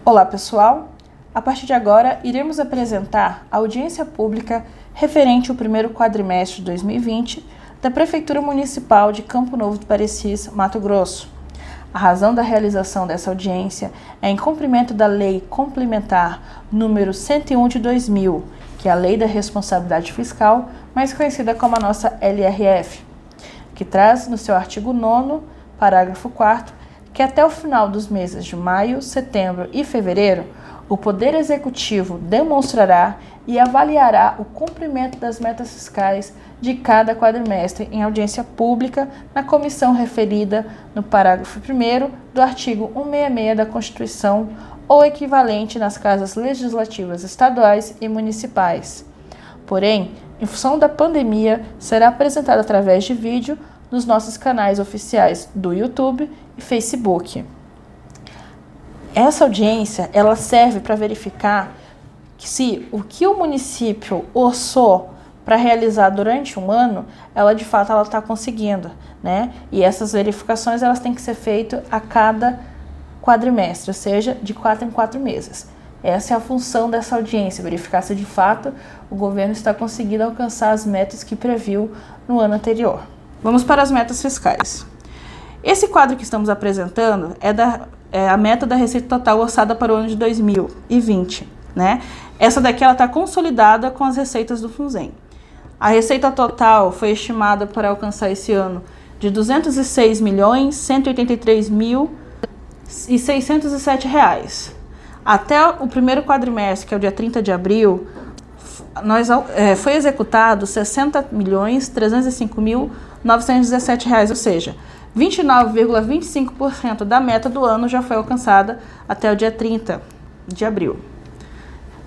Olá pessoal, a partir de agora iremos apresentar a audiência pública referente ao primeiro quadrimestre de 2020 da Prefeitura Municipal de Campo Novo do Parecis, Mato Grosso. A razão da realização dessa audiência é em cumprimento da Lei Complementar número 101 de 2000, que é a Lei da Responsabilidade Fiscal, mais conhecida como a nossa LRF, que traz no seu artigo 9º, parágrafo 4º, que até o final dos meses de maio, setembro e fevereiro, o Poder Executivo demonstrará e avaliará o cumprimento das metas fiscais de cada quadrimestre em audiência pública na comissão referida no parágrafo 1º do artigo 166 da Constituição ou equivalente nas casas legislativas estaduais e municipais. Porém, em função da pandemia, será apresentado através de vídeo nos nossos canais oficiais do YouTube e Facebook. Essa audiência ela serve para verificar se o que o município orçou para realizar durante um ano, ela de fato está conseguindo, né? E essas verificações elas têm que ser feitas a cada quadrimestre, ou seja, de 4 em 4 meses. Essa é a função dessa audiência, verificar se de fato o governo está conseguindo alcançar as metas que previu no ano anterior. Vamos para as metas fiscais. Esse quadro que estamos apresentando é a meta da receita total orçada para o ano de 2020, né? Essa daqui ela está consolidada com as receitas do FUNZEM. A receita total foi estimada para alcançar esse ano de R$ 206.603.607. Até o primeiro quadrimestre, que é o dia 30 de abril, foi executado R$ 60.305.917, ou seja, 29,25% da meta do ano já foi alcançada até o dia 30 de abril.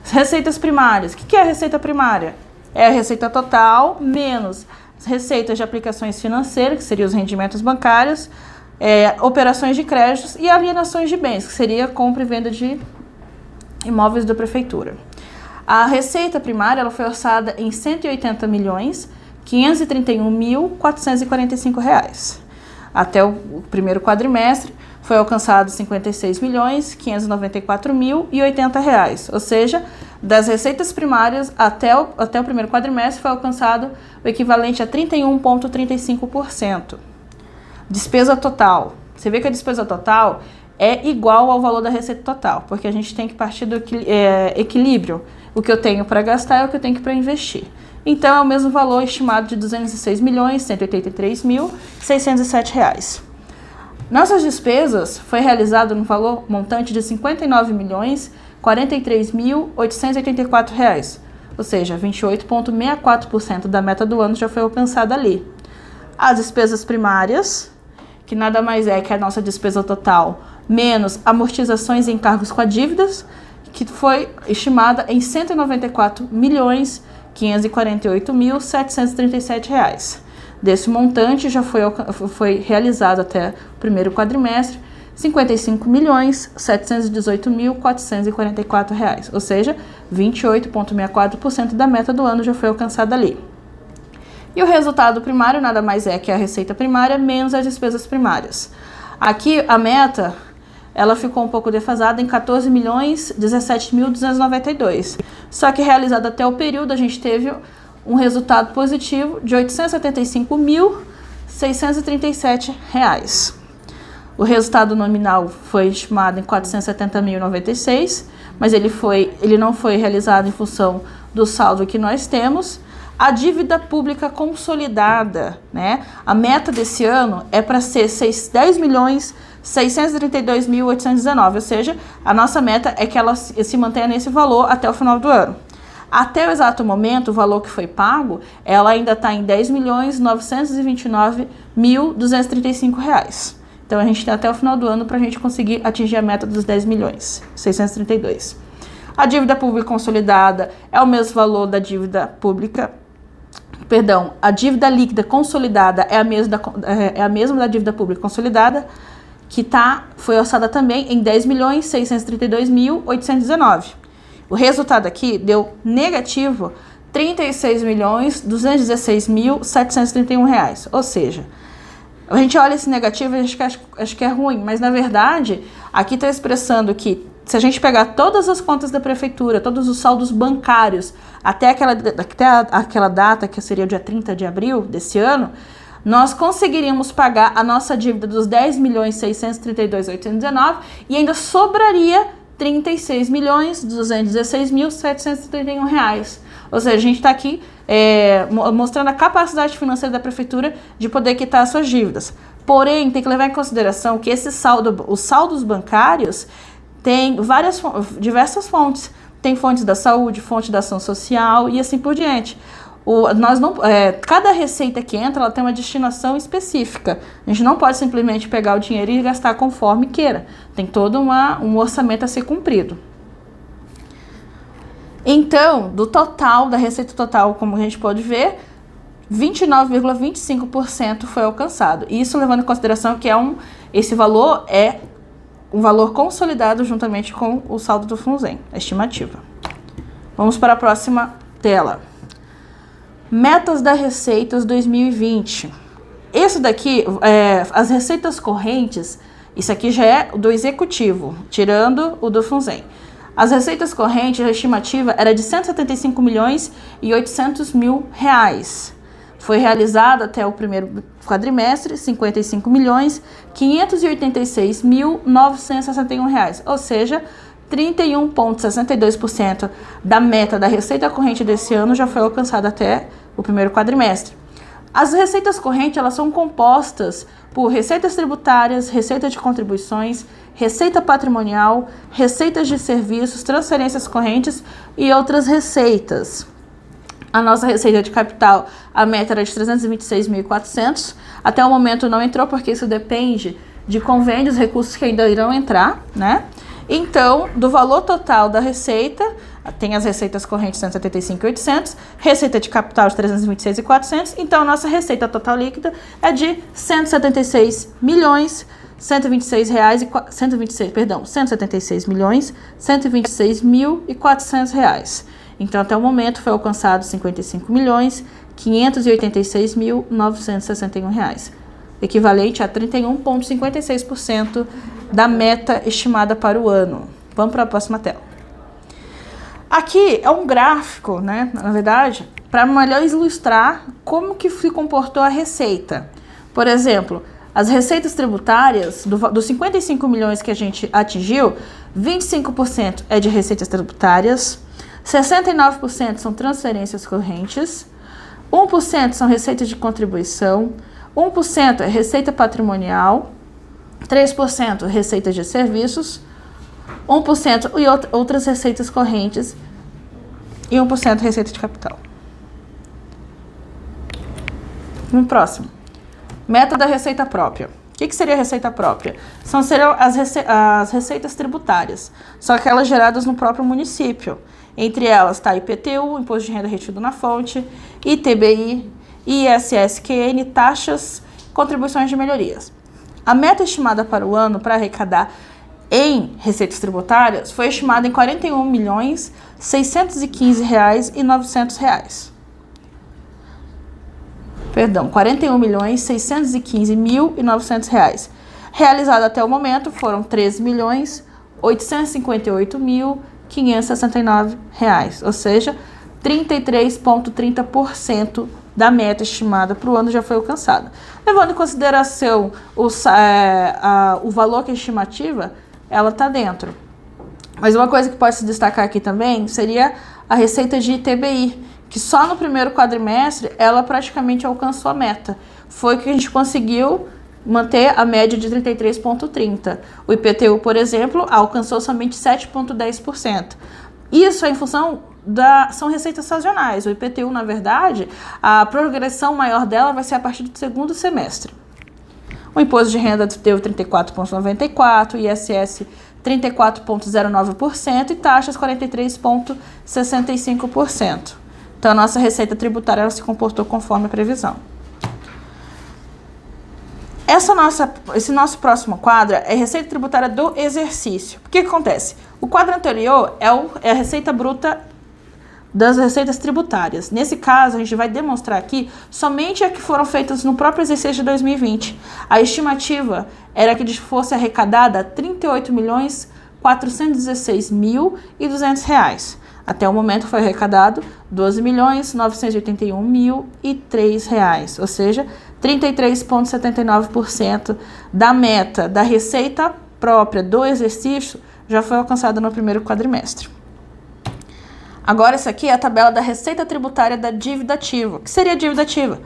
Receitas primárias. O que é a receita primária? É a receita total menos as receitas de aplicações financeiras, que seriam os rendimentos bancários, operações de créditos e alienações de bens, que seria compra e venda de imóveis da prefeitura. A receita primária ela foi orçada em R$ 180.531.445. Até o primeiro quadrimestre foi alcançado R$ 56.594.080, ou seja, das receitas primárias até o primeiro quadrimestre foi alcançado o equivalente a 31,35%. Despesa total. Você vê que a despesa total é igual ao valor da receita total, porque a gente tem que partir do equilíbrio. O que eu tenho para gastar é o que eu tenho para investir. Então, é o mesmo valor estimado de R$ 206.183.607. Nossas despesas foi realizado no valor montante de R$ 59.043.884, ou seja, 28,64% da meta do ano já foi alcançada ali. As despesas primárias, que nada mais é que a nossa despesa total, menos amortizações e encargos com a dívidas, que foi estimada em R$ 194.548.737. Desse montante já foi realizado até o primeiro quadrimestre R$ 55.718.444, ou seja, 28,64% da meta do ano já foi alcançada ali. E o resultado primário nada mais é que a receita primária menos as despesas primárias. Aqui a meta ela ficou um pouco defasada em 14.017.292. Só que realizado até o período, a gente teve um resultado positivo de R$ 875.637. O resultado nominal foi estimado em 470.096, mas ele não foi realizado em função do saldo que nós temos. A dívida pública consolidada, né? A meta desse ano é para ser 10.632.819, ou seja, a nossa meta é que ela se mantenha nesse valor até o final do ano. Até o exato momento, o valor que foi pago, ela ainda está em R$ 10.929.235. Então, a gente tem até o final do ano para a gente conseguir atingir a meta dos 10.632. A dívida pública consolidada é o mesmo valor da dívida pública. Perdão, a dívida líquida consolidada é a mesma da dívida pública consolidada, que foi orçada também em R$ 10.632.819. O resultado aqui deu negativo R$ 36.216.731, ou seja, a gente olha esse negativo e a gente acha que é ruim, mas na verdade aqui está expressando que se a gente pegar todas as contas da prefeitura, todos os saldos bancários, até aquela data, que seria o dia 30 de abril desse ano, nós conseguiríamos pagar a nossa dívida dos 10.632.819 e ainda sobraria R$ 36.216.731 reais. Ou seja, a gente está aqui mostrando a capacidade financeira da prefeitura de poder quitar as suas dívidas. Porém, tem que levar em consideração que os saldos bancários têm diversas fontes. Tem fontes da saúde, fonte da ação social e assim por diante. Cada receita que entra, ela tem uma destinação específica. A gente não pode simplesmente pegar o dinheiro e gastar conforme queira. Tem todo um orçamento a ser cumprido. Então, da receita total, como a gente pode ver, 29,25% foi alcançado. Isso levando em consideração que esse valor é um valor consolidado juntamente com o saldo do FUNZEM, a estimativa. Vamos para a próxima tela. Metas da Receitas 2020. Isso daqui, as receitas correntes, isso aqui já é do executivo, tirando o do FUNZEM. As receitas correntes, a estimativa era de R$ 175.800.000. Foi realizado até o primeiro quadrimestre R$ 55.586.961, ou seja, 31,62% da meta da receita corrente desse ano já foi alcançada até o primeiro quadrimestre. As receitas correntes, elas são compostas por receitas tributárias, receita de contribuições, receita patrimonial, receitas de serviços, transferências correntes e outras receitas. A nossa receita de capital, a meta era de 326.400. Até o momento não entrou, porque isso depende de convênios, recursos que ainda irão entrar, né? Então, do valor total da receita, tem as receitas correntes 175.800, receita de capital de 326.400. Então, a nossa receita total líquida é de R$ 176.126.400 reais. Então, até o momento foi alcançado R$ 55.586.961 reais, equivalente a 31,56% da meta estimada para o ano. Vamos para a próxima tela. Aqui é um gráfico, né, na verdade, para melhor ilustrar como que se comportou a receita. Por exemplo, as receitas tributárias, dos 55 milhões que a gente atingiu, 25% é de receitas tributárias, 69% são transferências correntes, 1% são receitas de contribuição, 1% é receita patrimonial, 3% receitas de serviços, 1% e outras receitas correntes e 1% receita de capital. No próximo, meta da receita própria. O que seria a receita própria? Seriam as receitas tributárias, são aquelas geradas no próprio município. Entre elas está IPTU, Imposto de Renda Retido na Fonte, ITBI, ISSQN, taxas, contribuições de melhorias. A meta estimada para o ano para arrecadar em receitas tributárias foi estimada em R$ 41.615.900. Perdão, R$ 41.615.900. Realizado até o momento foram R$ 13.858.569, ou seja, 33,30% da meta estimada para o ano já foi alcançada. Levando em consideração o valor que é estimativa, ela está dentro. Mas uma coisa que pode se destacar aqui também seria a receita de ITBI, que só no primeiro quadrimestre ela praticamente alcançou a meta. Foi que a gente conseguiu manter a média de 33,30%. O IPTU, por exemplo, alcançou somente 7,10%. Isso é em função são receitas sazonais. O IPTU, na verdade, a progressão maior dela vai ser a partir do segundo semestre. O imposto de renda deu 34,94%, ISS 34,09% e taxas 43,65%. Então, a nossa receita tributária ela se comportou conforme a previsão. Esse nosso próximo quadro é a receita tributária do exercício. O que acontece? O quadro anterior é a receita bruta das receitas tributárias. Nesse caso, a gente vai demonstrar aqui somente as que foram feitas no próprio exercício de 2020. A estimativa era que fosse arrecadada R$ 38 milhões R$416.200. Até o momento foi arrecadado R$12.981.003, ou seja, 33,79% da meta da receita própria do exercício já foi alcançada no primeiro quadrimestre. Agora, essa aqui é a tabela da receita tributária da dívida ativa. O que seria dívida ativa?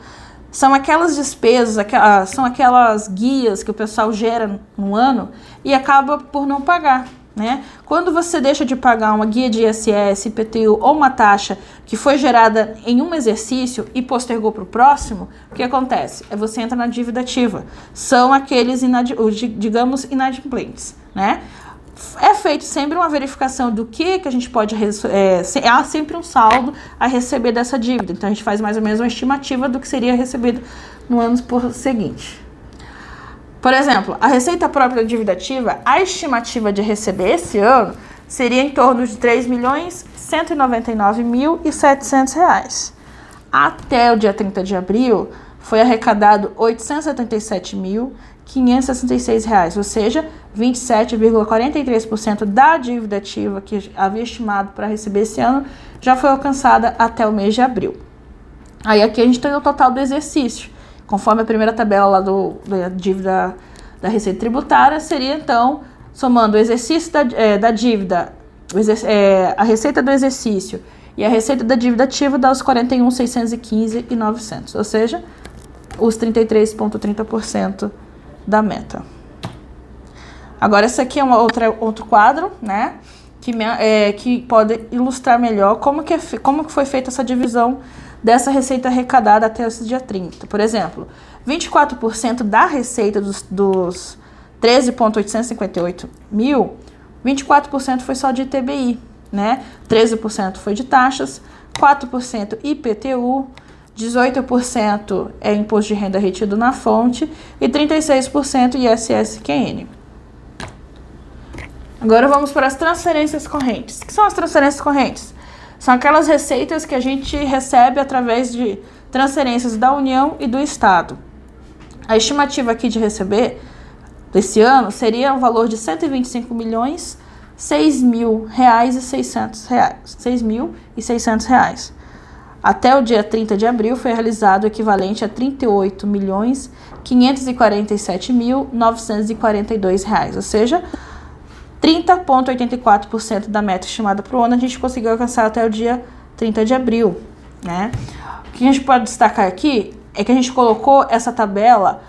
São aquelas despesas, são aquelas guias que o pessoal gera no ano e acaba por não pagar, né? Quando você deixa de pagar uma guia de ISS, IPTU ou uma taxa que foi gerada em um exercício e postergou para o próximo, o que acontece? Você entra na dívida ativa. São aqueles, digamos, inadimplentes, né? É feito sempre uma verificação do que a gente pode... há sempre um saldo a receber dessa dívida. Então, a gente faz mais ou menos uma estimativa do que seria recebido no ano seguinte. Por exemplo, a receita própria da dívida ativa, a estimativa de receber esse ano seria em torno de R$3.199.700. Até o dia 30 de abril, foi arrecadado R$877.566, ou seja, 27,43% da dívida ativa que havia estimado para receber esse ano já foi alcançada até o mês de abril. Aí aqui a gente tem o total do exercício. Conforme a primeira tabela lá da dívida da receita tributária, seria então, somando o exercício da dívida, a receita do exercício e a receita da dívida ativa, dá os 41.615.900, ou seja, os 33,30% da meta. Agora, esse aqui é outro quadro, né, que pode ilustrar melhor como que foi feita essa divisão dessa receita arrecadada até esse dia 30. Por exemplo, 24% da receita dos 13.858 mil, 24% foi só de ITBI, né? 13% foi de taxas, 4% IPTU, 18% é imposto de renda retido na fonte e 36% ISS-QN. Agora vamos para as transferências correntes. O que são as transferências correntes? São aquelas receitas que a gente recebe através de transferências da União e do Estado. A estimativa aqui de receber desse ano seria um valor de R$125.600.600. Até o dia 30 de abril foi realizado o equivalente a R$38.547.942, ou seja, 30,84% da meta estimada para o ano a gente conseguiu alcançar até o dia 30 de abril, né? O que a gente pode destacar aqui é que a gente colocou essa tabela,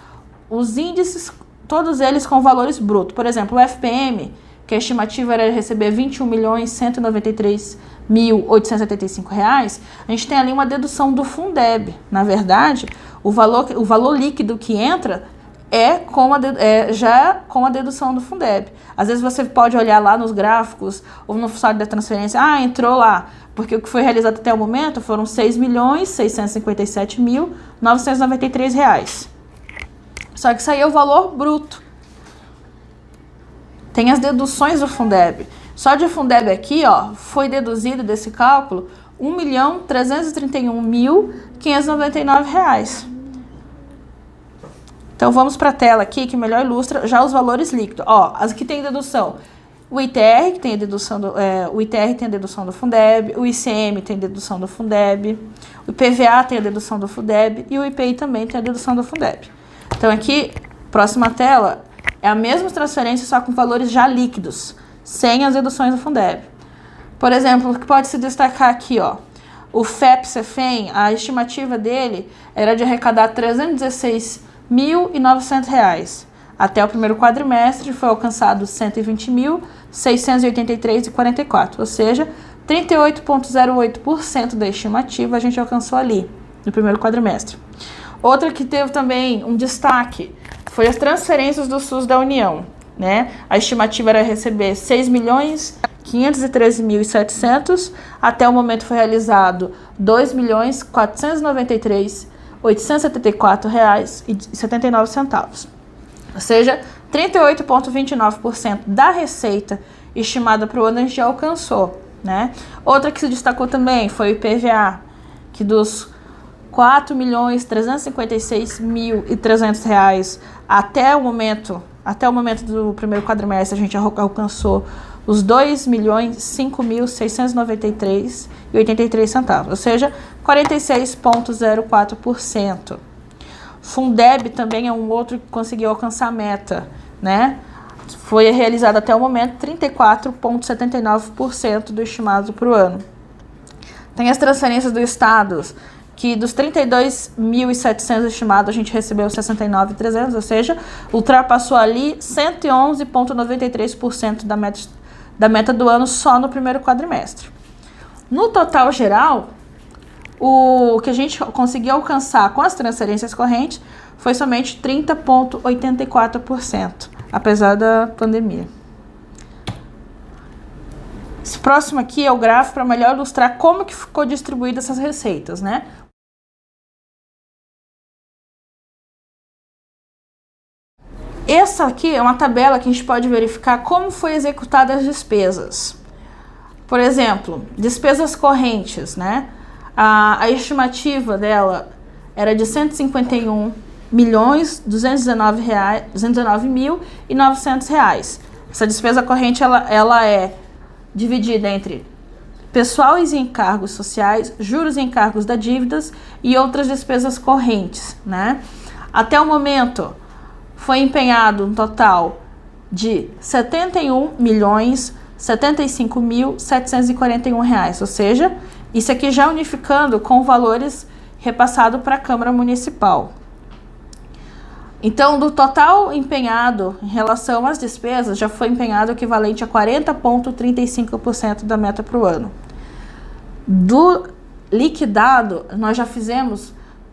os índices, todos eles com valores brutos. Por exemplo, o FPM, que a estimativa era receber R$21.193.875, a gente tem ali uma dedução do Fundeb. Na verdade, o valor líquido que entra já com a dedução do Fundeb. Às vezes você pode olhar lá nos gráficos ou no saldo da transferência, entrou lá, porque o que foi realizado até o momento foram R$6.657.993. Só que isso aí é o valor bruto. Tem as deduções do Fundeb. Só de Fundeb aqui, foi deduzido desse cálculo R$1.331.599. Então, vamos para a tela aqui, que melhor ilustra já os valores líquidos. As que tem dedução. O ITR, que tem a dedução o ITR tem a dedução do Fundeb, o ICM tem a dedução do Fundeb, o IPVA tem a dedução do Fundeb e o IPI também tem a dedução do Fundeb. Então, aqui, próxima tela, é a mesma transferência, só com valores já líquidos, sem as deduções do Fundeb. Por exemplo, o que pode se destacar aqui, o FEP-CEFEM, a estimativa dele era de arrecadar R$316.900. Até o primeiro quadrimestre foi alcançado R$120.683,44, ou seja, 38,08% da estimativa a gente alcançou ali, no primeiro quadrimestre. Outra que teve também um destaque foi as transferências do SUS da União, né? A estimativa era receber R$6.513.700, até o momento foi realizado R$2.493.874,79, ou seja, 38,29% da receita estimada para o ano a gente já alcançou, né? Outra que se destacou também foi o IPVA, que dos R$4.356.300 até o momento do primeiro quadrimestre a gente alcançou os 2.005.693,83 centavos, ou seja, 46,04%. Fundeb também é um outro que conseguiu alcançar a meta, né? Foi realizado até o momento 34,79% do estimado para o ano. Tem as transferências do Estado, que dos 32.700 estimados, a gente recebeu 69.300, ou seja, ultrapassou ali 111,93% da meta do ano só no primeiro quadrimestre. No total geral, o que a gente conseguiu alcançar com as transferências correntes foi somente 30,84%, apesar da pandemia. Esse próximo aqui é o gráfico para melhor ilustrar como que ficou distribuída essas receitas, né? Essa aqui é uma tabela que a gente pode verificar como foi executadas as despesas. Por exemplo, despesas correntes, né? A estimativa dela era de R$ 151.219.900. Essa despesa corrente ela é dividida entre pessoal e encargos sociais, juros e encargos da dívidas e outras despesas correntes, né? Até o momento foi empenhado um total de R$ 71.075.741, ou seja, isso aqui já unificando com valores repassados para a Câmara Municipal. Então, do total empenhado em relação às despesas, já foi empenhado o equivalente a 40,35% da meta para o ano. Do liquidado, nós já fizemos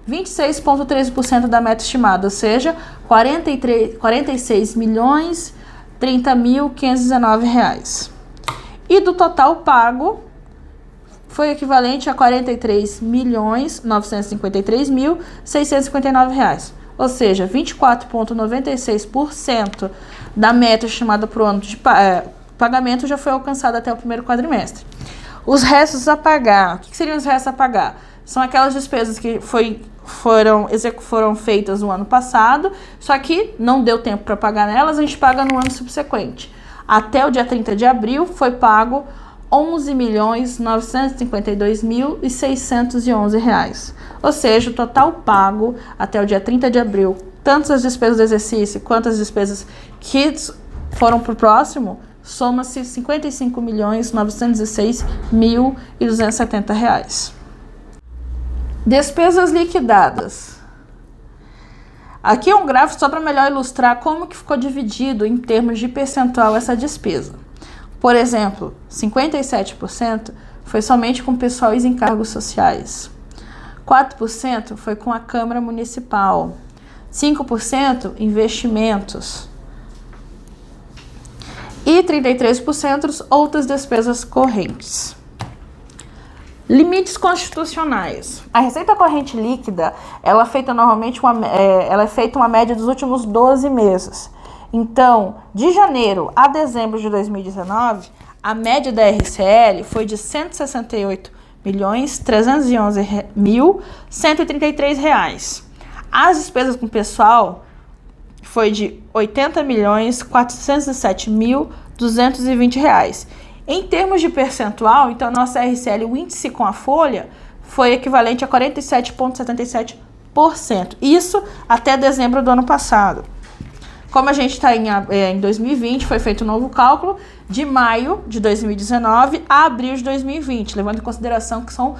26,13% da meta estimada, ou seja, R$ 46.030.519. E do total pago, foi equivalente a R$ 43.953.659, ou seja, 24,96% da meta estimada para o ano de pagamento já foi alcançada até o primeiro quadrimestre. Os restos a pagar, o que seriam os restos a pagar? São aquelas despesas que foram feitas no ano passado, só que não deu tempo para pagar nelas, a gente paga no ano subsequente. Até o dia 30 de abril foi pago R$ 11.952.611, ou seja, o total pago até o dia 30 de abril, tanto as despesas do exercício quanto as despesas que foram para o próximo, soma-se R$ 55.906.270. Despesas liquidadas. Aqui é um gráfico só para melhor ilustrar como que ficou dividido em termos de percentual essa despesa. Por exemplo, 57% foi somente com pessoal e encargos sociais. 4% foi com a Câmara Municipal. 5% investimentos. E 33% outras despesas correntes. Limites constitucionais. A receita corrente líquida, ela é feita normalmente uma média dos últimos 12 meses. Então, de janeiro a dezembro de 2019, a média da RCL foi de R$ 168.311.133. As despesas com pessoal foi de R$ 80.407.220. Em termos de percentual, então, nossa RCL, o índice com a folha, foi equivalente a 47,77%. Isso até dezembro do ano passado. Como a gente está em 2020, foi feito um novo cálculo de maio de 2019 a abril de 2020, levando em consideração que são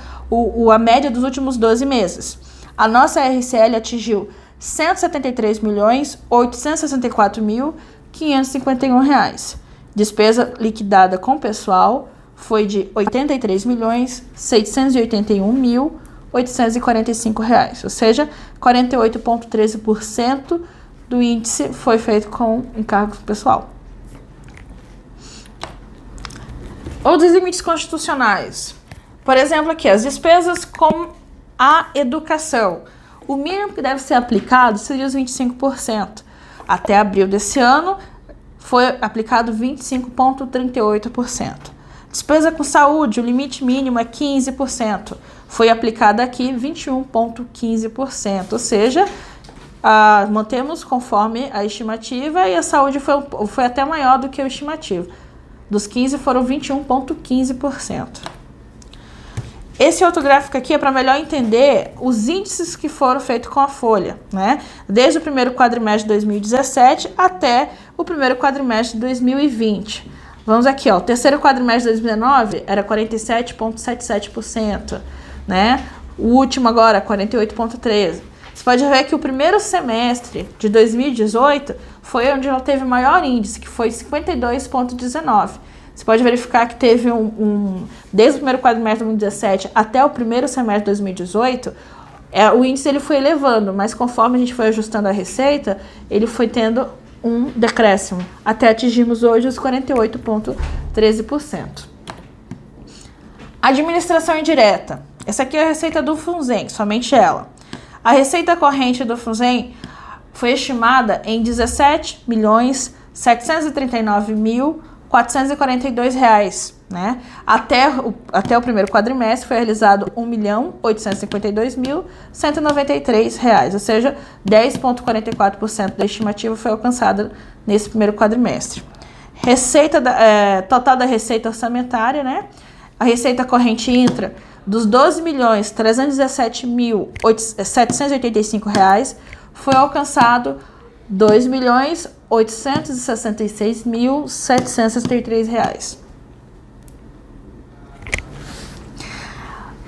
a média dos últimos 12 meses. A nossa RCL atingiu R$ 173.864.551. Despesa liquidada com pessoal foi de R$ 83.681.845, ou seja, 48,13% do índice foi feito com encargo pessoal. Outros limites constitucionais. Por exemplo, aqui, as despesas com a educação. O mínimo que deve ser aplicado seria os 25%. Até abril desse ano, foi aplicado 25,38%. Despesa com saúde, o limite mínimo é 15%. Foi aplicado aqui 21,15%, ou seja, mantemos conforme a estimativa e a saúde foi até maior do que a estimativa. Dos 15 foram 21,15%. Esse outro gráfico aqui é para melhor entender os índices que foram feitos com a Folha, né? Desde o primeiro quadrimestre de 2017 até o primeiro quadrimestre de 2020. Vamos aqui, ó, o terceiro quadrimestre de 2019 era 47,77%, né? O último agora, 48,13%. Você pode ver que o primeiro semestre de 2018 foi onde ela teve o maior índice, que foi 52,19%. Você pode verificar que teve desde o primeiro quadrimestre de 2017 até o primeiro semestre de 2018, o índice ele foi elevando, mas conforme a gente foi ajustando a receita, ele foi tendo um decréscimo, até atingirmos hoje os 48,13%. Administração indireta. Essa aqui é a receita do Funzem, somente ela. A receita corrente do Funzem foi estimada em R$ 17.739.442, né? Até o primeiro quadrimestre foi realizado R$ 1.852.193, ou seja, 10,44% da estimativa foi alcançada nesse primeiro quadrimestre. Receita total da receita orçamentária, né? A receita corrente intra dos R$ 12.317.785 foi alcançado R$ 2.866.763.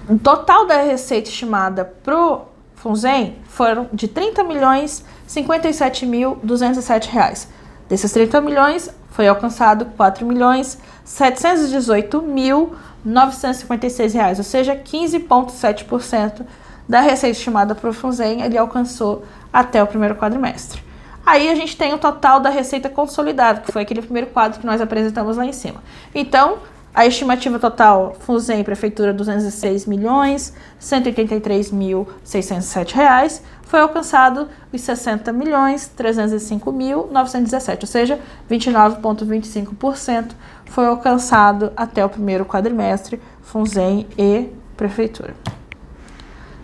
O total da receita estimada para o Funzem foram de R$ 30.057.207. Desses 30 milhões, foi alcançado R$ 4.718.956, ou seja, 15,7% da receita estimada para o Funzem ele alcançou até o primeiro quadrimestre. Aí a gente tem o total da receita consolidada, que foi aquele primeiro quadro que nós apresentamos lá em cima. Então, a estimativa total Funzem Prefeitura R$ 206.183.607 foi alcançado os R$ 60.305.917, ou seja, 29,25% foi alcançado até o primeiro quadrimestre Funzem e Prefeitura.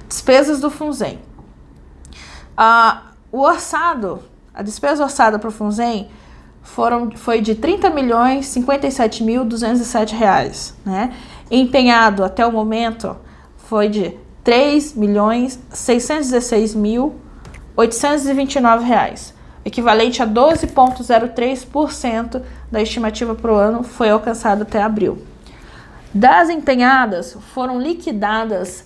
Despesas do Funzem. A despesa orçada para o Funzem foi de R$ 30.057.207, né? Empenhado até o momento foi de R$ 3.616.829, equivalente a 12,03% da estimativa para o ano foi alcançado até abril. Das empenhadas foram liquidadas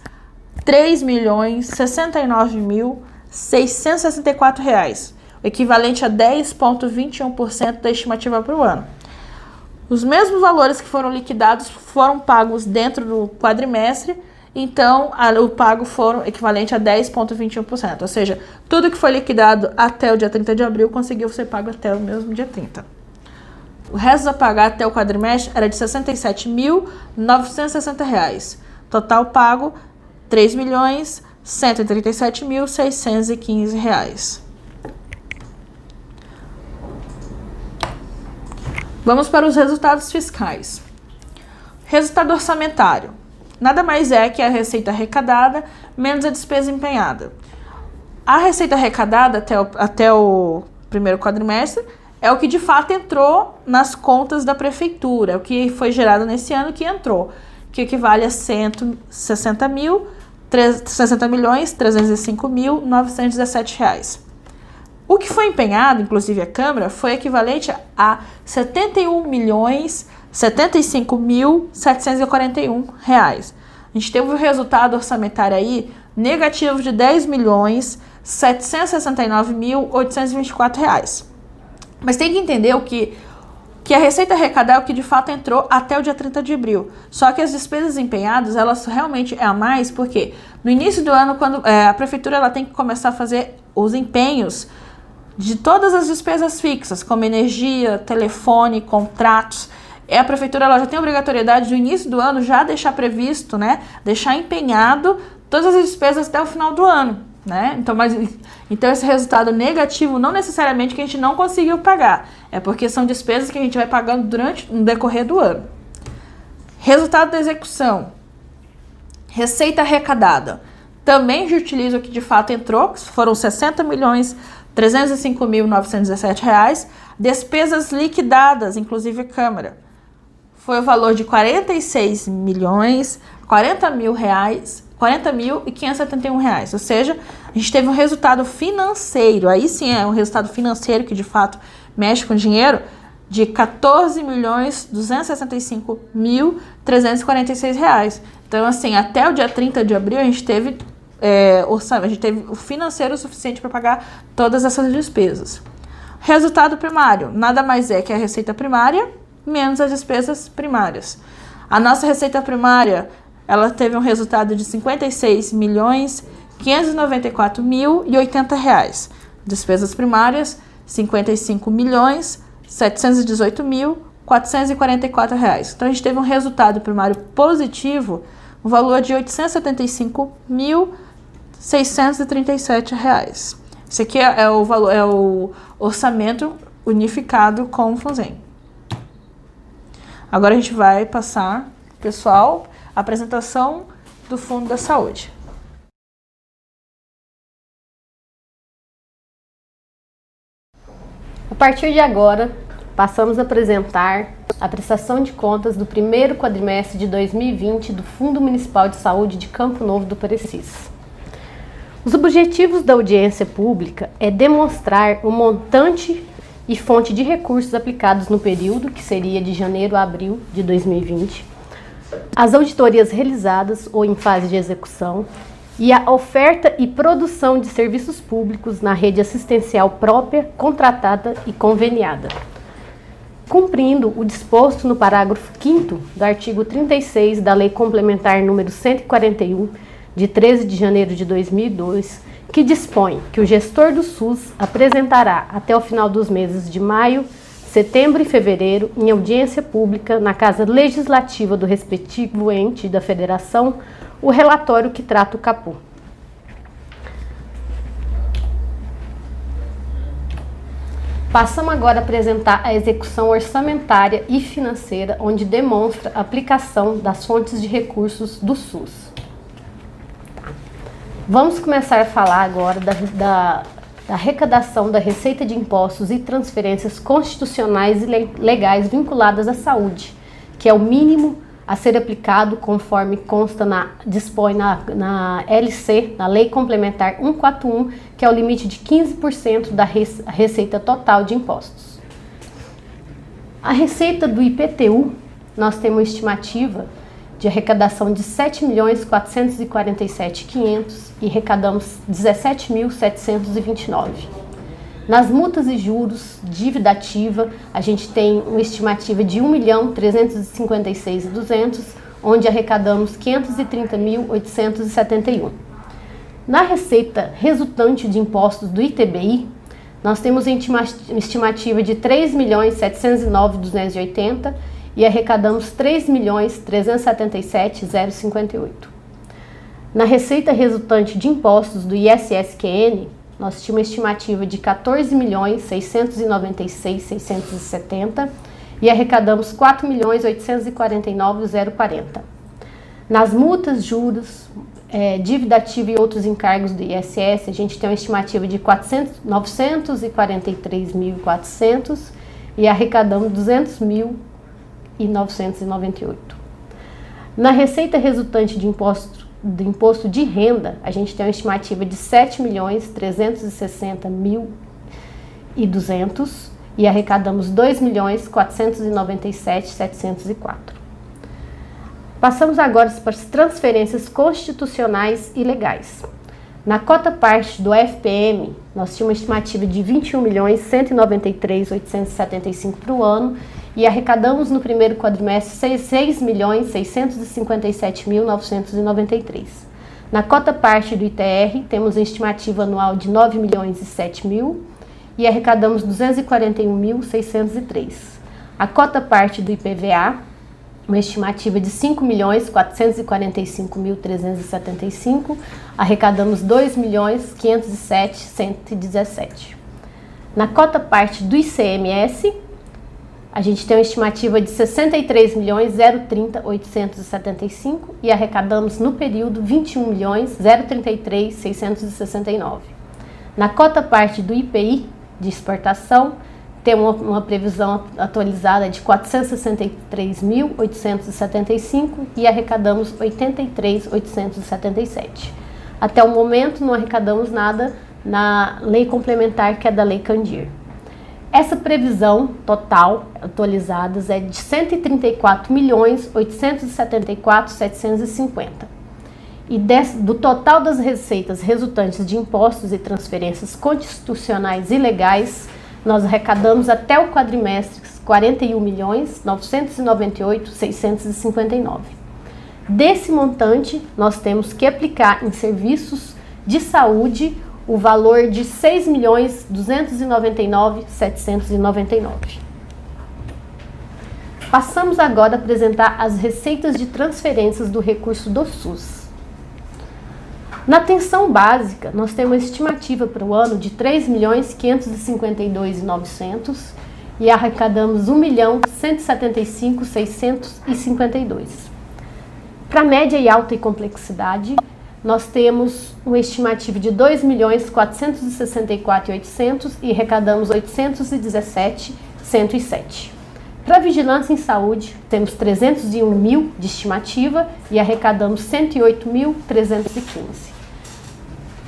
R$ 3.069.664, equivalente a 10,21% da estimativa para o ano. Os mesmos valores que foram liquidados foram pagos dentro do quadrimestre, então o pago foram equivalente a 10,21%, ou seja, tudo que foi liquidado até o dia 30 de abril conseguiu ser pago até o mesmo dia 30. O resto a pagar até o quadrimestre era de R$ 67.960. Total pago R$ 3.137.615. Vamos para os resultados fiscais. Resultado orçamentário. Nada mais é que a receita arrecadada menos a despesa empenhada. A receita arrecadada até o primeiro quadrimestre é o que de fato entrou nas contas da prefeitura, é o que foi gerado nesse ano que entrou, que equivale a 60.305.917 reais. O que foi empenhado, inclusive a Câmara, foi equivalente a R$ 71.075.741 reais. A gente teve um resultado orçamentário aí negativo de R$ 10.769.824 reais. Mas tem que entender que a receita arrecadada é o que de fato entrou até o dia 30 de abril. Só que as despesas empenhadas, elas realmente é a mais, porque no início do ano, quando a prefeitura ela tem que começar a fazer os empenhos de todas as despesas fixas, como energia, telefone, contratos. A prefeitura ela já tem a obrigatoriedade, no início do ano, já deixar previsto, né? Deixar empenhado todas as despesas até o final do ano, né? Então esse resultado negativo não necessariamente que a gente não conseguiu pagar, é porque são despesas que a gente vai pagando no decorrer do ano. Resultado da execução. Receita arrecadada. Também já utilizo o que de fato entrou, que foram R$ 60.305.917 reais. Despesas liquidadas, inclusive Câmara. foi o valor de 46 milhões, 40.571 reais. Ou seja, a gente teve um resultado financeiro, aí sim é um resultado financeiro que de fato mexe com dinheiro, de 14.265.346 reais. Então, assim, até o dia 30 de abril a gente teve o financeiro suficiente para pagar todas essas despesas. Resultado primário, nada mais é que a receita primária menos as despesas primárias. A nossa receita primária, ela teve um resultado de R$ 56.594.080 reais. Despesas primárias, R$ 55.718.444 reais. Então, a gente teve um resultado primário positivo, um valor de R$ 875.637 reais. Esse aqui é o orçamento unificado com o FUNSEM. Agora a gente vai passar, pessoal, a apresentação do Fundo da Saúde. A partir de agora, passamos a apresentar a prestação de contas do primeiro quadrimestre de 2020 do Fundo Municipal de Saúde de Campo Novo do Parecis. Os objetivos da audiência pública é demonstrar o montante e fonte de recursos aplicados no período, que seria de janeiro a abril de 2020, as auditorias realizadas ou em fase de execução e a oferta e produção de serviços públicos na rede assistencial própria, contratada e conveniada, cumprindo o disposto no parágrafo 5º do artigo 36 da Lei Complementar número 141, de 13 de janeiro de 2002, que dispõe que o gestor do SUS apresentará até o final dos meses de maio, setembro e fevereiro, em audiência pública na Casa Legislativa do respectivo ente da Federação, o relatório que trata o CAPU. Passamos agora a apresentar a execução orçamentária e financeira, onde demonstra a aplicação das fontes de recursos do SUS. Vamos começar a falar agora da arrecadação da receita de impostos e transferências constitucionais e legais vinculadas à saúde, que é o mínimo a ser aplicado conforme dispõe na LC, na Lei Complementar 141, que é o limite de 15% da receita total de impostos. A receita do IPTU, nós temos uma estimativa de arrecadação de R$ 7.447.500 e arrecadamos R$ 17.729. Nas multas e juros, dívida ativa, a gente tem uma estimativa de R$ 1.356.200, onde arrecadamos R$ 530.871. Na receita resultante de impostos do ITBI, nós temos uma estimativa de R$ 3.709.280 e arrecadamos R$ 3.377.058. Na receita resultante de impostos do ISSQN, nós tínhamos uma estimativa de R$ 14.696.670 e arrecadamos R$ 4.849.040. Nas multas, juros, dívida ativa e outros encargos do ISS, a gente tem uma estimativa de 943.400 e arrecadamos R$ 200.998. Na receita resultante de do imposto de renda, a gente tem uma estimativa de R$ 7.360.200 e arrecadamos R$ 2.497.704. Passamos agora para as transferências constitucionais e legais. Na cota parte do FPM, nós tínhamos uma estimativa de R$ 21.193.875 para o ano e arrecadamos no primeiro quadrimestre R$ 6.657.993. Na cota parte do ITR, temos uma estimativa anual de R$ 9.007.000 e arrecadamos R$ 241.603. A cota parte do IPVA, uma estimativa de R$ 5.445.375, arrecadamos R$ 2.507.117. Na cota parte do ICMS, a gente tem uma estimativa de R$ 63.030.875 e arrecadamos no período R$ 21.033.669. Na cota parte do IPI de exportação, temos uma previsão atualizada de 463.875 e arrecadamos 83.877. Até o momento não arrecadamos nada na lei complementar, que é da Lei Candir. Essa previsão total atualizada é de 134.874.750. E do total das receitas resultantes de impostos e transferências constitucionais e legais, nós arrecadamos até o quadrimestre 41.998.659. Desse montante, nós temos que aplicar em serviços de saúde o valor de 6.299.799. Passamos agora a apresentar as receitas de transferências do recurso do SUS. Na atenção básica, nós temos uma estimativa para o ano de 3.552.900 e arrecadamos 1.175.652. Para média e alta e complexidade, nós temos uma estimativa de 2.464.800 e arrecadamos 817.107. Para vigilância em saúde, temos 301.000 de estimativa e arrecadamos 108.315.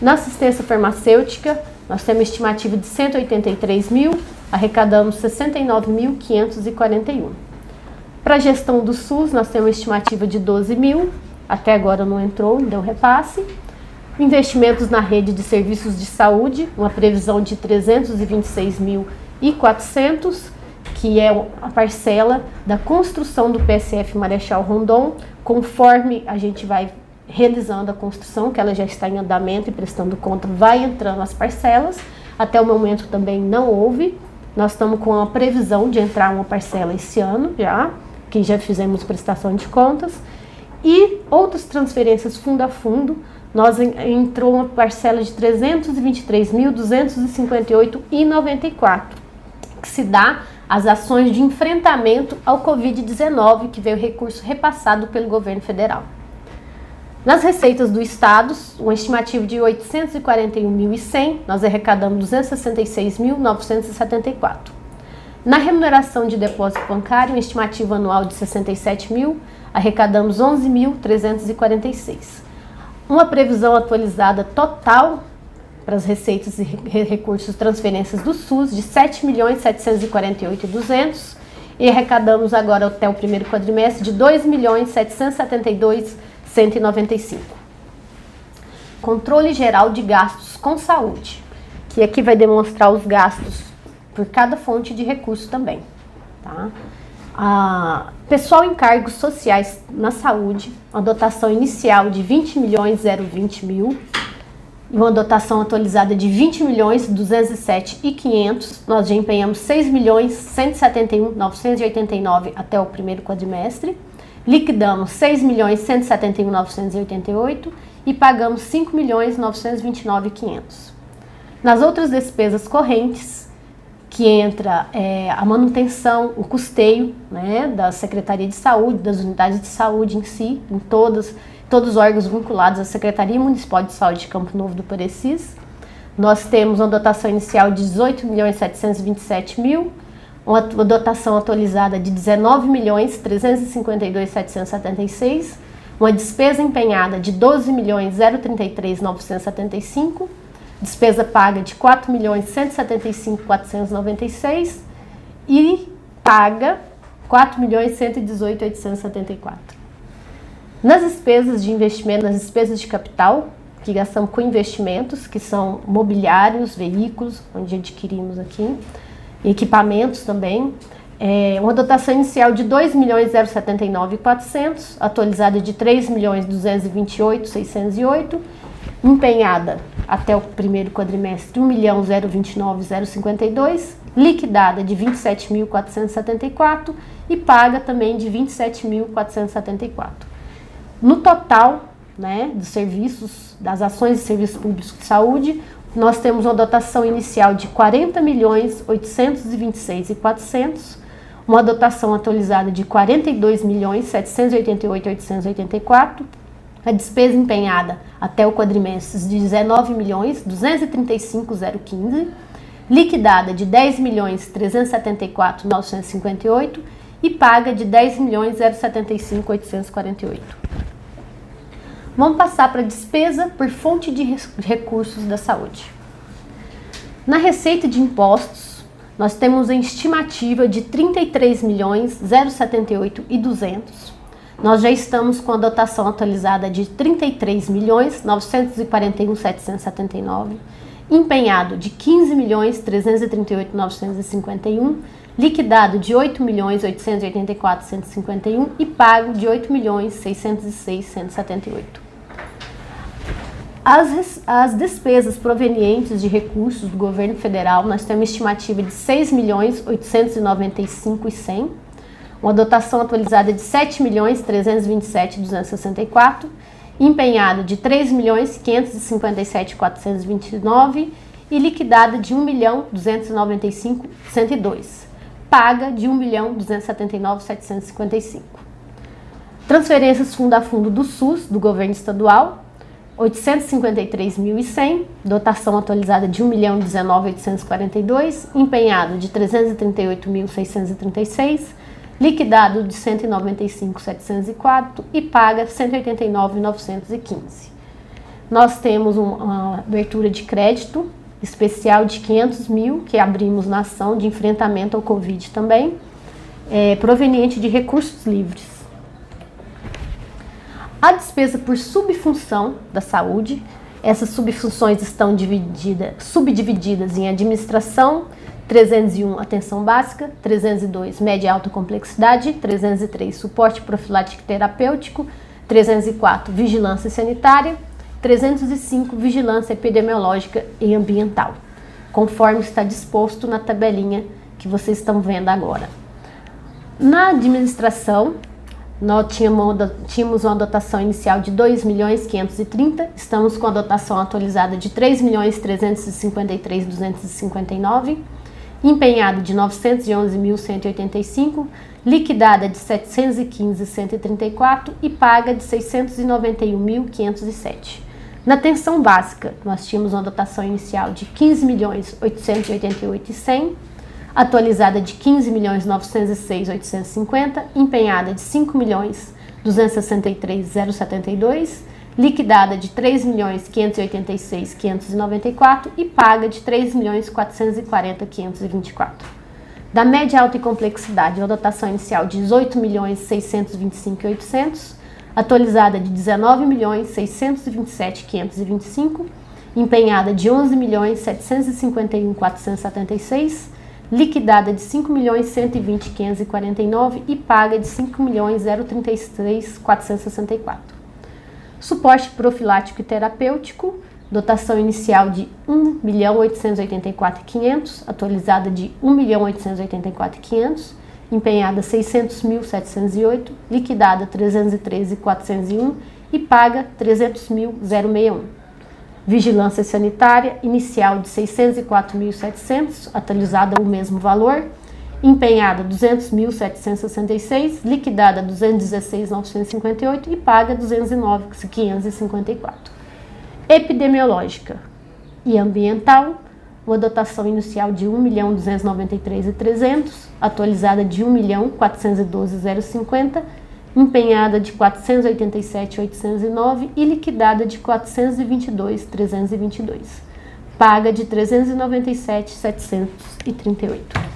Na assistência farmacêutica, nós temos estimativa de 183.000, arrecadamos 69.541. Para a gestão do SUS, nós temos uma estimativa de 12.000, até agora não entrou, deu repasse. Investimentos na rede de serviços de saúde, uma previsão de 326.400, que é a parcela da construção do PSF Marechal Rondon, conforme a gente vai realizando a construção, que ela já está em andamento e prestando conta, vai entrando as parcelas. Até o momento também não houve. Nós estamos com a previsão de entrar uma parcela esse ano já, que já fizemos prestação de contas. E outras transferências fundo a fundo, entrou uma parcela de 323.258,94, que se dá às ações de enfrentamento ao Covid-19, que veio recurso repassado pelo governo federal. Nas receitas do Estado, uma estimativa de 841.100, nós arrecadamos 266.974. Na remuneração de depósito bancário, uma estimativa anual de 67.000, arrecadamos 11.346. Uma previsão atualizada total para as receitas e recursos transferências do SUS de 7.748.200 e arrecadamos agora até o primeiro quadrimestre de 2.772.195. Controle geral de gastos com saúde, que aqui vai demonstrar os gastos por cada fonte de recurso também. Tá? Pessoal em cargos sociais na saúde, uma dotação inicial de 20.020.000 e uma dotação atualizada de 20.207.500. Nós já empenhamos 6.171.989 até o primeiro quadrimestre. Liquidamos 6.171.988 e pagamos 5.929.500. Nas outras despesas correntes, que entra a manutenção, o custeio, né, da Secretaria de Saúde, das unidades de saúde em si, em todos os órgãos vinculados à Secretaria Municipal de Saúde de Campo Novo do Parecis. Nós temos uma dotação inicial de 18.727.000, uma dotação atualizada de 19.352.776, uma despesa empenhada de 12.033.975, despesa paga de 4.175.496 e paga 4.118.874. Nas despesas de investimento, nas despesas de capital, que gastamos com investimentos, que são mobiliários, veículos, onde adquirimos aqui, equipamentos também, uma dotação inicial de 2.079.400, atualizada de 3.228.608, empenhada até o primeiro quadrimestre 1.029.052, liquidada de 27.474 e paga também de 27.474. No total, né, dos serviços, das ações e serviços públicos de saúde, nós temos uma dotação inicial de 40.826.400, uma dotação atualizada de 42.788.884, a despesa empenhada até o quadrimestre de 19.235.015, liquidada de 10.374.958 e paga de 10.075.848. Vamos passar para a despesa por fonte de recursos da saúde. Na receita de impostos, nós temos a estimativa de 33.078.200. Nós já estamos com a dotação atualizada de 33.941.779, empenhado de 15.338.951, liquidado de 8.884.151 e pago de 8.606.178. As despesas provenientes de recursos do governo federal, nós temos uma estimativa de 6.895.100, uma dotação atualizada de 7.327.264, empenhado de 3.557.429 e liquidada de 1.295.102, paga de 1.279.755. Transferências fundo a fundo do SUS, do governo estadual, 853.100, dotação atualizada de 1.019.842, empenhado de 338.636, liquidado de 195.704 e paga 189.915. Nós temos uma abertura de crédito especial de 500 mil, que abrimos na ação de enfrentamento ao Covid também, proveniente de recursos livres. A despesa por subfunção da saúde, essas subfunções estão subdivididas em administração, 301 atenção básica, 302 média e alta complexidade, 303 suporte profilático terapêutico, 304 vigilância sanitária, 305 vigilância epidemiológica e ambiental, conforme está disposto na tabelinha que vocês estão vendo agora. Na administração, nós tínhamos uma dotação inicial de 2.530.000, estamos com a dotação atualizada de 3.353.259, empenhado de 911.185, liquidada de 715.134 e paga de 691.507. Na atenção básica, nós tínhamos uma dotação inicial de 15.888.100, atualizada de 15.906.850, empenhada de 5.263.072, liquidada de 3.586.594 e paga de 3.440.524. Da média alta e complexidade, a dotação inicial de 18.625.800, atualizada de 19.627.525, empenhada de 11.751.476, liquidada de 5.120.549 e paga de 5.033.464. Suporte profilático e terapêutico, dotação inicial de 1.884.500, atualizada de 1.884.500, empenhada 600.708, liquidada 313.401 e paga 300.061. Vigilância sanitária, inicial de 604.700, atualizada o mesmo valor, empenhada 200.766, liquidada 216.958 e paga 209.554. Epidemiológica e ambiental, uma dotação inicial de 1.293.300, atualizada de 1.412.050, empenhada de 487.809 e liquidada de 422.322, paga de 397.738.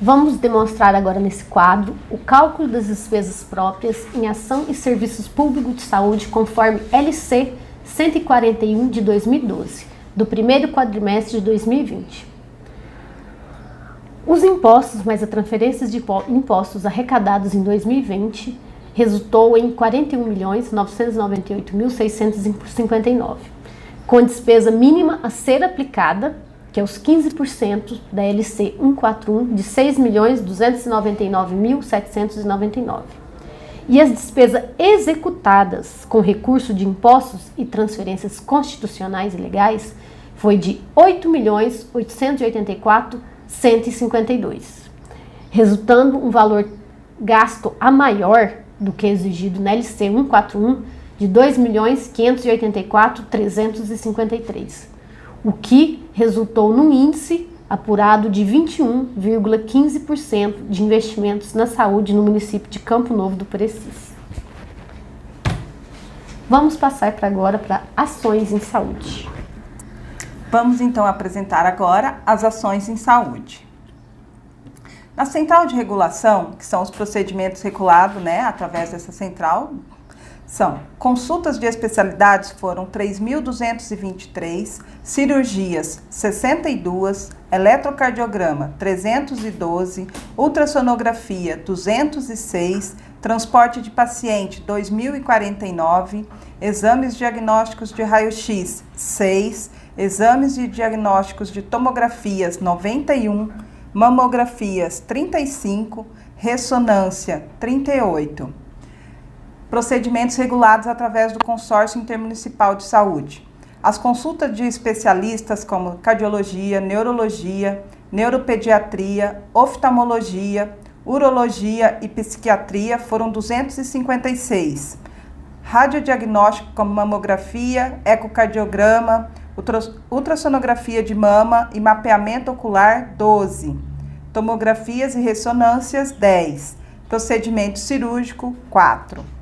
Vamos demonstrar agora nesse quadro o cálculo das despesas próprias em ação e serviços públicos de saúde conforme LC 141 de 2012, do primeiro quadrimestre de 2020. Os impostos mais as transferências de impostos arrecadados em 2020 resultou em 41.998.659, com despesa mínima a ser aplicada, que é os 15% da LC 141 de 6.299.799. E as despesas executadas com recurso de impostos e transferências constitucionais e legais foi de 8.884.152, resultando um valor gasto a maior do que exigido na LC 141 de 2.584.353, o que resultou num índice apurado de 21,15% de investimentos na saúde no município de Campo Novo do Parecis. Vamos passar agora para ações em saúde. Vamos então apresentar agora as ações em saúde. Na central de regulação, que são os procedimentos regulados, através dessa central, são consultas de especialidades foram 3.223, cirurgias 62, eletrocardiograma 312, ultrassonografia 206, transporte de paciente 2.049, exames diagnósticos de raio-x 6, exames de diagnósticos de tomografias 91, mamografias 35, ressonância 38. Procedimentos regulados através do Consórcio Intermunicipal de Saúde. As consultas de especialistas como cardiologia, neurologia, neuropediatria, oftalmologia, urologia e psiquiatria foram 256. Radiodiagnóstico como mamografia, ecocardiograma, ultrassonografia de mama e mapeamento ocular, 12. Tomografias e ressonâncias, 10. Procedimento cirúrgico, 4.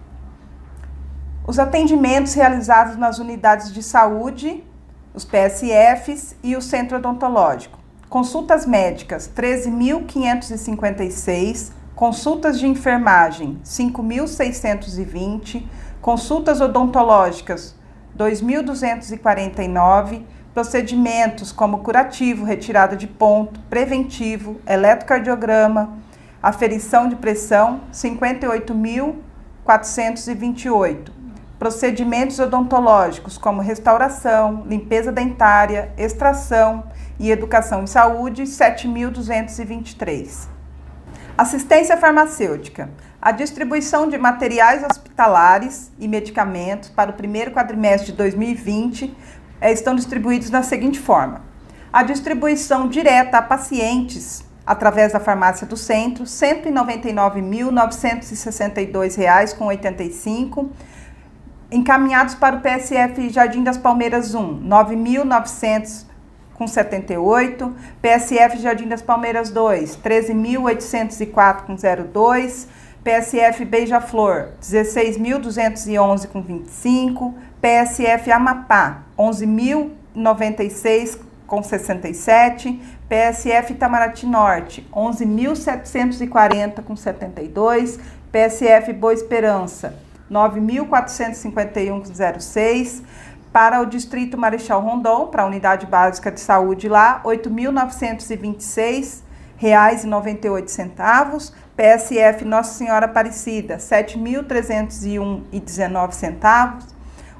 Os atendimentos realizados nas unidades de saúde, os PSFs e o centro odontológico. Consultas médicas, 13.556. Consultas de enfermagem, 5.620. Consultas odontológicas, 2.249. Procedimentos como curativo, retirada de ponto, preventivo, eletrocardiograma, aferição de pressão, 58.428. Procedimentos odontológicos como restauração, limpeza dentária, extração e educação em saúde, 7.223. Assistência farmacêutica. A distribuição de materiais hospitalares e medicamentos para o primeiro quadrimestre de 2020 estão distribuídos da seguinte forma. A distribuição direta a pacientes através da farmácia do centro, R$ 199.962,85. Encaminhados para o PSF Jardim das Palmeiras 1, 9.900,78. PSF Jardim das Palmeiras 2, 13.804,02. PSF Beija-Flor, 16.211,25. PSF Amapá, 11.096,67. PSF Itamaraty Norte, 11.740,72. PSF Boa Esperança, 9.451,06, para o Distrito Marechal Rondon, para a Unidade Básica de Saúde lá, R$ 8.926,98, PSF Nossa Senhora Aparecida, R$ 7.301,19,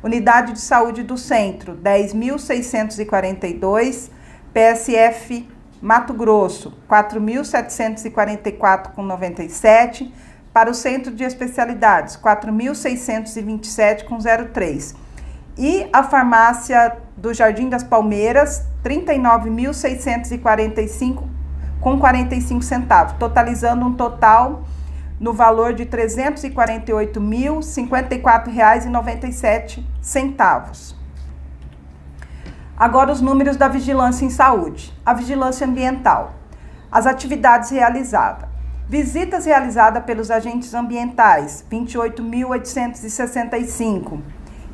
Unidade de Saúde do Centro, R$ 10.642, PSF Mato Grosso, R$ 4.744,97, para o Centro de Especialidades, R$ 4.627,03. E a farmácia do Jardim das Palmeiras, R$ 39.645,45 centavos, totalizando um total no valor de R$ 348.054,97 centavos. Agora os números da vigilância em saúde. A vigilância ambiental. As atividades realizadas. Visitas realizadas pelos agentes ambientais, 28.865.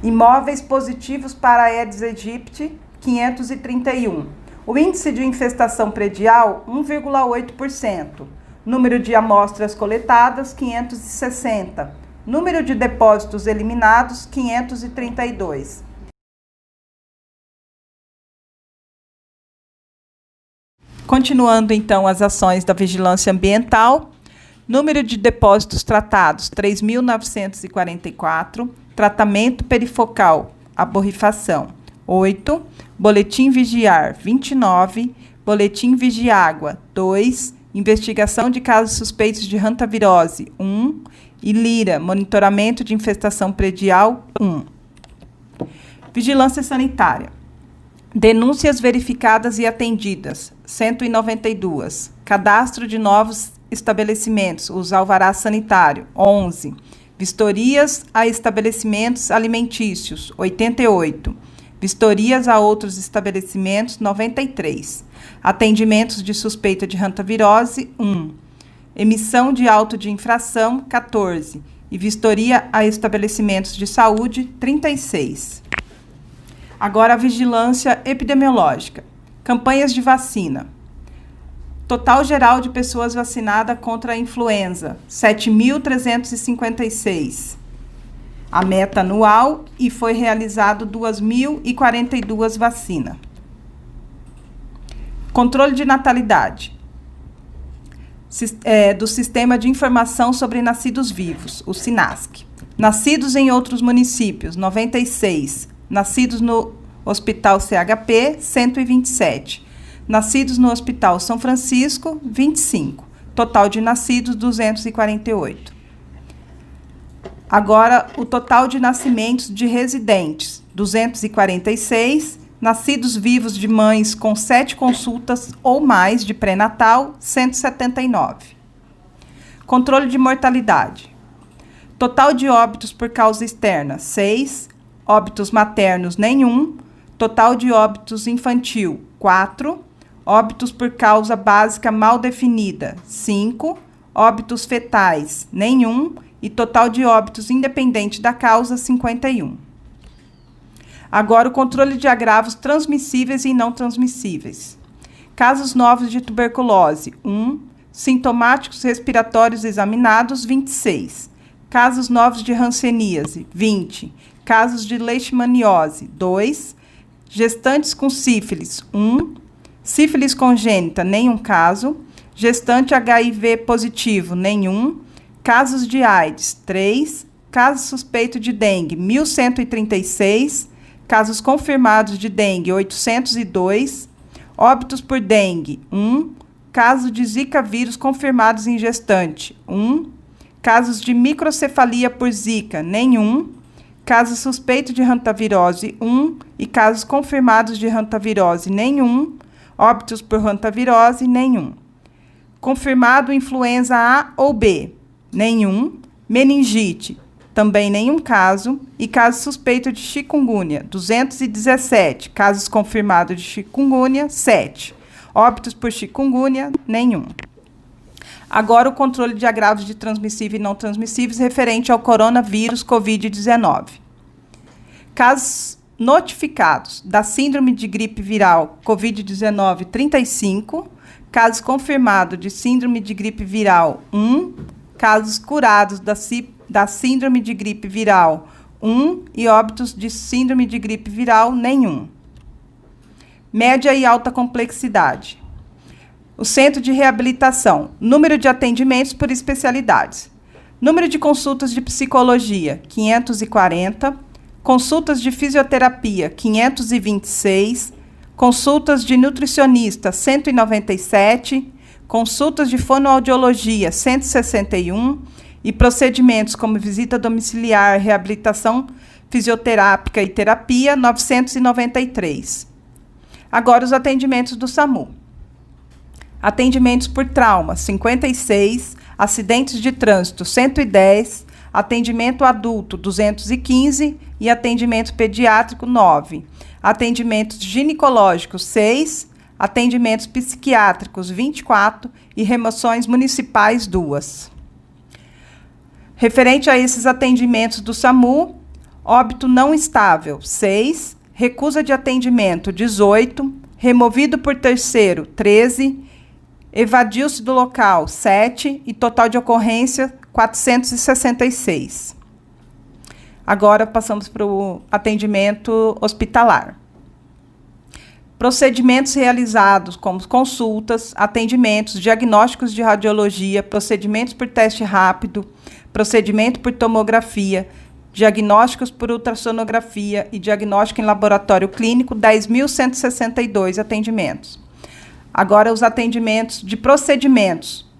Imóveis positivos para Aedes aegypti, 531. O índice de infestação predial, 1,8%. Número de amostras coletadas, 560. Número de depósitos eliminados, 532. Continuando, então, as ações da vigilância ambiental. Número de depósitos tratados, 3.944. Tratamento perifocal, a borrifação, 8. Boletim vigiar, 29. Boletim vigiágua, 2. Investigação de casos suspeitos de hantavirose, 1. E Lira, monitoramento de infestação predial, 1. Vigilância sanitária. Denúncias verificadas e atendidas, 192. Cadastro de novos estabelecimentos, uso alvará sanitário, 11. Vistorias a estabelecimentos alimentícios, 88. Vistorias a outros estabelecimentos, 93. Atendimentos de suspeita de hantavirose, 1. Emissão de auto de infração, 14. E vistoria a estabelecimentos de saúde, 36. Agora a vigilância epidemiológica. Campanhas de vacina. Total geral de pessoas vacinadas contra a influenza, 7.356. A meta anual e foi realizado 2.042 vacinas. Controle de natalidade. Do Sistema de Informação sobre Nascidos Vivos, o SINASC. Nascidos em outros municípios, 96. Nascidos no Hospital CHP, 127. Nascidos no Hospital São Francisco, 25. Total de nascidos, 248. Agora, o total de nascimentos de residentes, 246. Nascidos vivos de mães com 7 consultas ou mais de pré-natal, 179. Controle de mortalidade. Total de óbitos por causa externa, 6. Óbitos maternos, nenhum. Total de óbitos infantil, 4. Óbitos por causa básica mal definida, 5. Óbitos fetais, nenhum. E total de óbitos independente da causa, 51. Agora, o controle de agravos transmissíveis e não transmissíveis. Casos novos de tuberculose, 1. Sintomáticos respiratórios examinados, 26. Casos novos de hanseníase, 20. Casos de leishmaniose, 2. Gestantes com sífilis, 1. Sífilis congênita, nenhum caso. Gestante HIV positivo, nenhum. Casos de AIDS, 3. Caso suspeito de dengue, 1.136. Casos confirmados de dengue, 802. Óbitos por dengue, 1. Caso de Zika vírus confirmados em gestante, 1. Casos de microcefalia por Zika, nenhum. Caso suspeito de hantavirose, 1. E casos confirmados de hantavirose, nenhum. Óbitos por hantavirose, nenhum. Confirmado influenza A ou B, nenhum. Meningite, também nenhum caso. E caso suspeito de chikungunya, 217. Casos confirmados de chikungunya, 7. Óbitos por chikungunya, nenhum. Agora o controle de agravos de transmissíveis e não transmissíveis referente ao coronavírus Covid-19. Casos notificados da síndrome de gripe viral Covid-19, 35. Casos confirmados de síndrome de gripe viral, 1. Casos curados da síndrome de gripe viral, 1. E óbitos de síndrome de gripe viral, nenhum. Média e alta complexidade. O Centro de Reabilitação. Número de atendimentos por especialidades. Número de consultas de psicologia, 540. Consultas de fisioterapia, 526. Consultas de nutricionista, 197. Consultas de fonoaudiologia, 161. E procedimentos como visita domiciliar, reabilitação fisioterápica e terapia, 993. Agora, os atendimentos do SAMU. Atendimentos por trauma, 56. Acidentes de trânsito, 110. Atendimento adulto, 215. E atendimento pediátrico, 9. Atendimentos ginecológicos, 6. Atendimentos psiquiátricos, 24. E remoções municipais, 2. Referente a esses atendimentos do SAMU, óbito não estável, 6. Recusa de atendimento, 18. Removido por terceiro, 13. Evadiu-se do local, 7. E total de ocorrência, 466. Agora passamos para o atendimento hospitalar. Procedimentos realizados como consultas, atendimentos, diagnósticos de radiologia, procedimentos por teste rápido, procedimento por tomografia, diagnósticos por ultrassonografia e diagnóstico em laboratório clínico, 10.162 atendimentos. Agora, os atendimentos de procedimentos,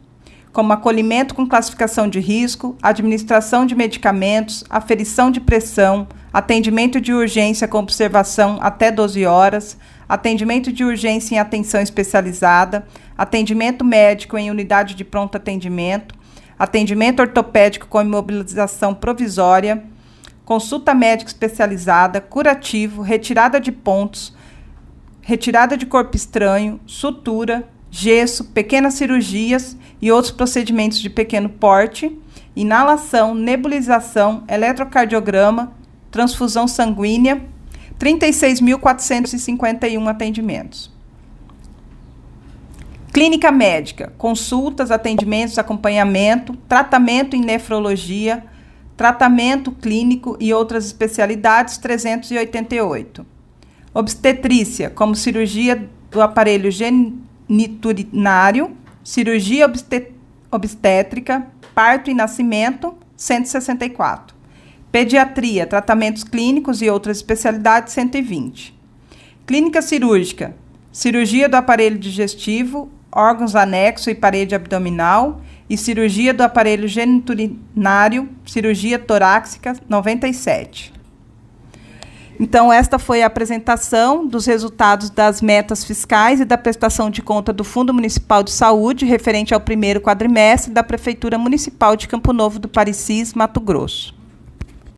como acolhimento com classificação de risco, administração de medicamentos, aferição de pressão, atendimento de urgência com observação até 12 horas, atendimento de urgência em atenção especializada, atendimento médico em unidade de pronto atendimento, atendimento ortopédico com imobilização provisória, consulta médica especializada, curativo, retirada de pontos, retirada de corpo estranho, sutura, gesso, pequenas cirurgias e outros procedimentos de pequeno porte, inalação, nebulização, eletrocardiograma, transfusão sanguínea, 36.451 atendimentos. Clínica médica, consultas, atendimentos, acompanhamento, tratamento em nefrologia, tratamento clínico e outras especialidades, 388. Obstetrícia, como cirurgia do aparelho geniturinário, cirurgia obstétrica, parto e nascimento, 164. Pediatria, tratamentos clínicos e outras especialidades, 120. Clínica cirúrgica, cirurgia do aparelho digestivo, órgãos anexo e parede abdominal e cirurgia do aparelho geniturinário, cirurgia torácica, 97. Então, esta foi a apresentação dos resultados das metas fiscais e da prestação de conta do Fundo Municipal de Saúde referente ao primeiro quadrimestre da Prefeitura Municipal de Campo Novo do Parecis, Mato Grosso.